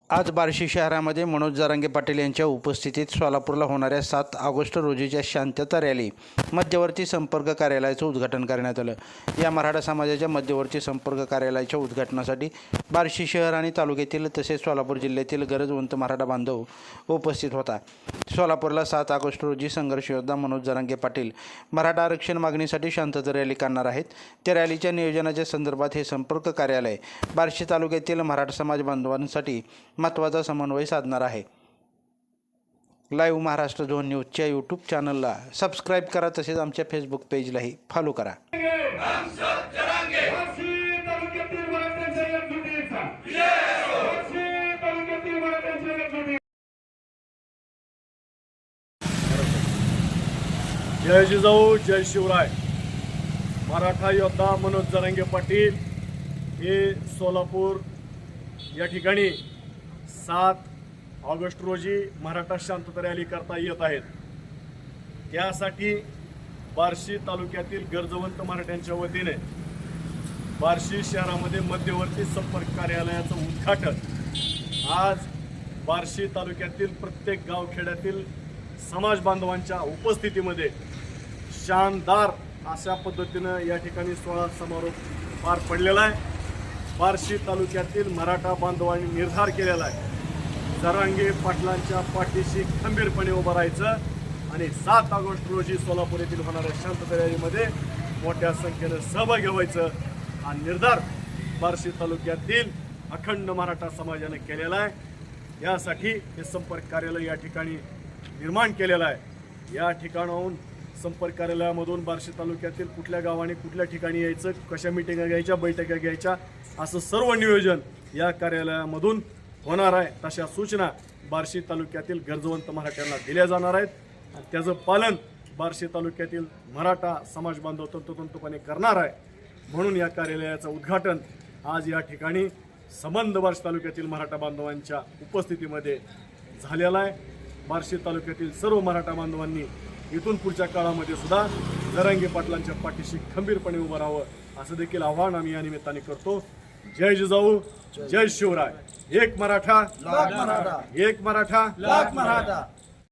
आज बार्शी शहरामध्ये मनोज जरांगे पाटील यांच्या उपस्थितीत सोलापूरला होणाऱ्या 7 ऑगस्ट रोजीच्या शांतता रॅली मध्यवर्ती संपर्क कार्यालयाचं उद्घाटन करण्यात आलं। या मराठा समाजाच्या मध्यवर्ती संपर्क कार्यालयाच्या उद्घाटनासाठी बार्शी शहर आणि तालुक्यातील तसेच सोलापूर जिल्ह्यातील गरजवंत मराठा बांधव उपस्थित होता। सोलापूरला 7 ऑगस्ट रोजी संघर्ष योद्धा मनोज जरांगे पाटील मराठा आरक्षण मागणीसाठी शांतता रॅली करणार आहेत। त्या रॅलीच्या नियोजनाच्या संदर्भात हे संपर्क कार्यालय बार्शी तालुक्यातील मराठा समाज बांधवांसाठी महत्त्वाचा समन्वय साधणार आहे। लाईव्ह महाराष्ट्र झोन न्यूजच्या यूट्यूब चॅनलला सबस्क्राईब करा, तसेच आमच्या फेसबुक पेजलाही फॉलो करा। जय जिजाऊ जय शिवराय। मराठा योद्धा मनोज जरांगे पाटील हे सोलापूर या ठिकाणी 7 ऑगस्ट रोजी मराठा शांतता रॅली करता येत आहेत। त्यासाठी बार्शी तालुक्यातील गरजवंत मराठ्यांच्या वतीने बार्शी शहरामध्ये मध्यवर्ती संपर्क कार्यालयाचं उद्घाटन आज बार्शी तालुक्यातील प्रत्येक गावखेड्यातील समाज बांधवांच्या उपस्थितीमध्ये शानदार अशा पद्धतीनं या ठिकाणी सोहळा समारोप पार पडलेला आहे। बार्शी तालुक्यातील मराठा बांधवांनी निर्धार केलेला आहे जरांगे पाटलांच्या पाठीशी खंबीरपणे उभं राहायचं आणि 7 ऑगस्ट रोजी सोलापूर येथील होणाऱ्या शांतता रॅलीमध्ये मोठ्या संख्येनं सहभागी व्हायचं हा निर्धार बार्शी तालुक्यातील अखंड मराठा समाजाने केलेला आहे। यासाठी हे संपर्क कार्यालय या ठिकाणी निर्माण केलेलं आहे। या ठिकाणाहून संपर्क कार्यालयामधून बार्शी तालुक्यातील कुठल्या गावाने कुठल्या ठिकाणी यायचं, कशा मिटिंगा घ्यायच्या, बैठका घ्यायच्या, असं सर्व नियोजन या कार्यालयामधून होणार आहे। तशा सूचना बार्शी तालुक्यातील गरजवंत मराठ्यांना दिल्या जाणार आहेत आणि त्याचं पालन बार्शी तालुक्यातील मराठा समाज बांधव तंतोतंतपणे करणार आहे। म्हणून या कार्यालयाचं उद्घाटन आज या ठिकाणी संबंध बार्शी तालुक्यातील मराठा बांधवांच्या उपस्थितीमध्ये झालेला आहे। बार्शी तालुक्यातील सर्व मराठा बांधवांनी इथून पुढच्या काळामध्ये सुद्धा जरांगे पाटलांच्या पाठीशी खंबीरपणे उभं राहावं असं देखील आव्हान आम्ही या निमित्ताने करतो। जय जिजाऊ जय शिवराय। एक मराठा लाख मराठा, एक मराठा लाख मराठा।